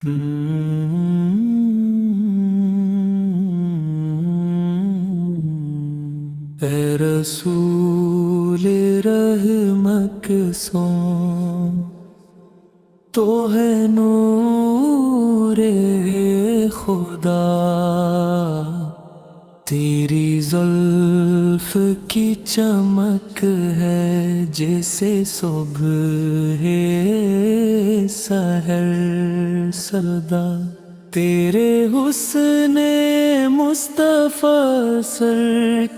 اے رسول رحمت سو تو ہے نور خدا، تیری زلف کی چمک ہے جیسے صبح ہے سحر سدا، تیرے حسن مصطفیٰ سر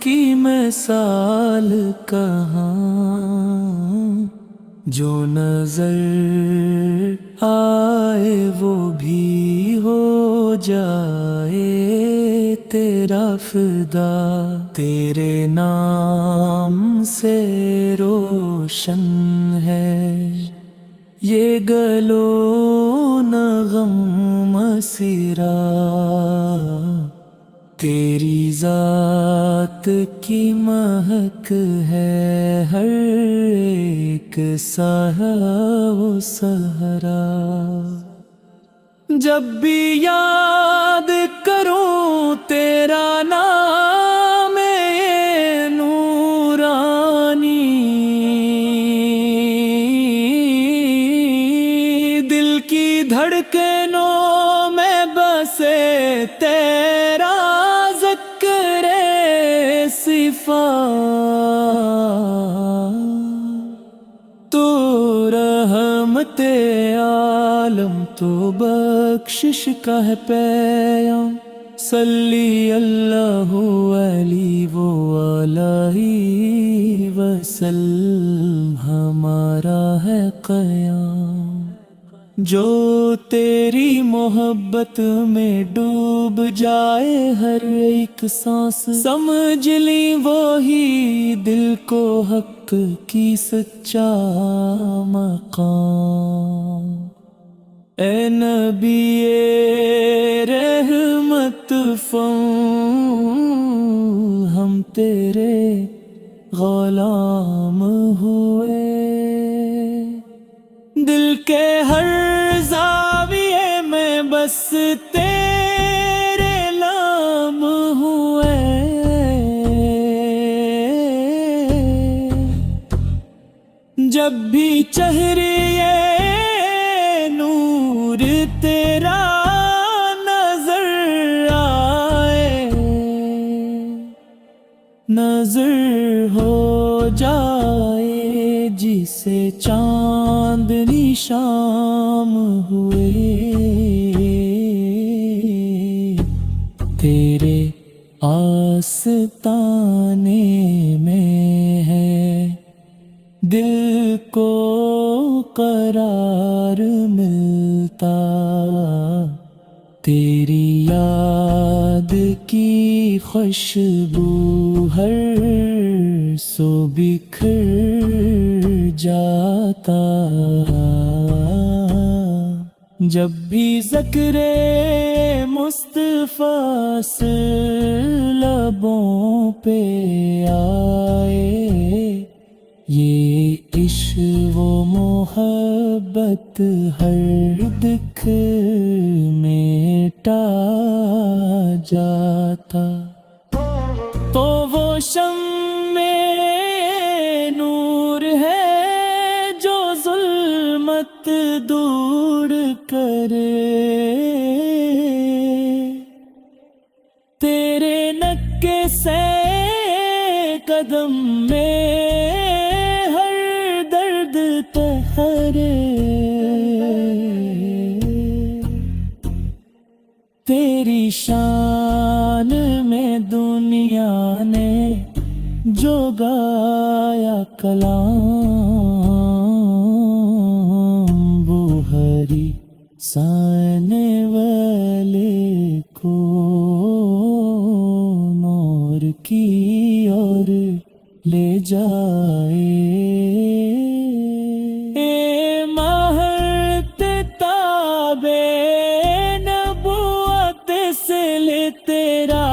کی مثال کہاں، جو نظر آئے وہ بھی ہو جائے تیرا فدا، تیرے نام سے روشن ہے یہ گلو نغم مسیرا، تیری ذات کی مہک ہے ہر ایک سایہ و صحرا، جب بھی یاد کروں تیرا نام اے نورانی، دل کی دھڑکنوں میں بسے تیرا ذکر صفات، تو رحمت عالم تو بخشش کا ہے پیام، صلی اللہ علیہ وآلہ وسلم ہمارا ہے قیام، جو تیری محبت میں ڈوب جائے ہر ایک سانس، سمجھ لی وہی دل کو حق کی سچا مقام، اے نبی رحمت ہم تیرے غلام ہوئے، دل کے ہر زاویے میں بس تیرے نام ہوئے، جب بھی چہرے نور تیرا نظر آئے، نظر ہو جائے جسے چاندنی شام ہوئے، تیرے آستانے میں ہے دل کو قرار ملتا، تیری یاد کی خوشبو ہر سو بکھر جاتا، جب بھی ذکر مصطفیٰ سے لبوں پہ آئے، یہ عشق و محبت ہر دکھ مٹا جاتا، تو وہ شمع نور ہے جو ظلمت دور کرے، تیرے نکے سے قدم میں ہر درد تہرے، تیری شان میں دنیا نے جو گایا کلام، وہ ہری سانے والے کو نور کی اور لے جائے، اے مہر تابے نبوت سے لے تیرا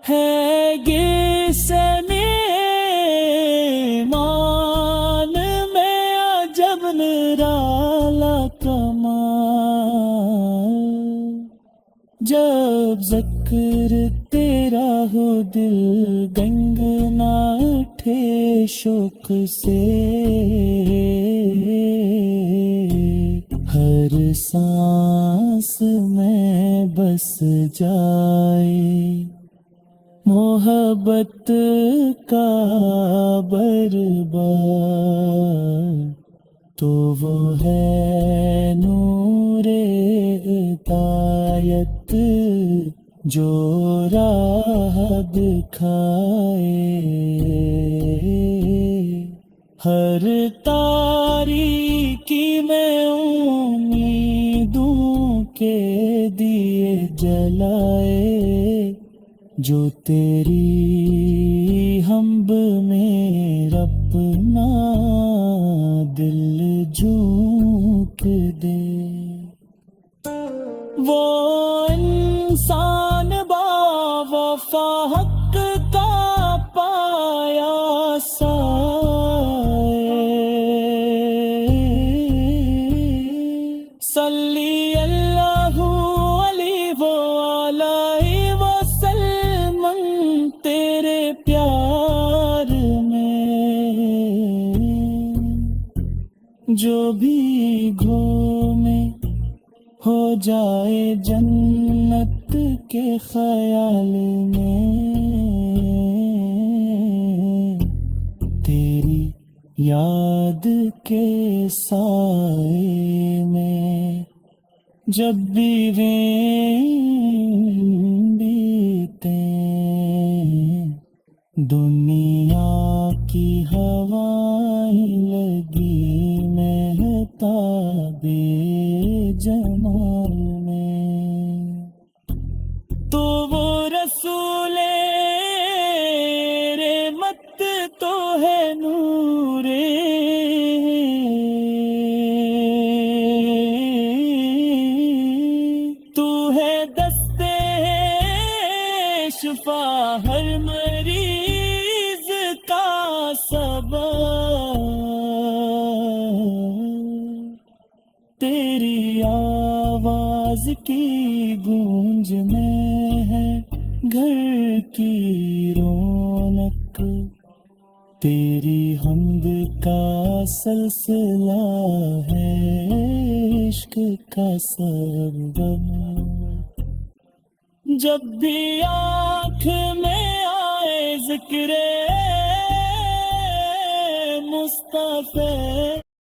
ہے گسنے مان میں جب ذکر تیرا ہو دل گنگ نہ اٹھے شوق سے، ہر سانس میں بس جائے محبت کا برباد، تو وہ ہے نور ہدایت جو راہ دکھائے، ہر تاریکی میں امیدوں کے دیے جلائے، جو تیری ہمب میں اپنا دل جھونک دے، وہ انسان با وفا حق کا پایا سائے، صلی اللہ علیہ وآلہ وسلم، تیرے پیار میں جو بھی گھومے ہو جائے جنت کے خیال میں، تیری یاد کے سائے میں جب بھی بیتے، دنیا کی ہوائیں لگی مہتاب جمال میں، تو وہ رسول رحمت تو ہے نور تو ہے دستے شفا ہر مریض کا سبب، تیری آواز کی گونج میں ہے گھر کی رونق، تیری حمد کا سلسلہ ہے عشق کا سبب، جب بھی آنکھ میں آئے ذکر مصطفی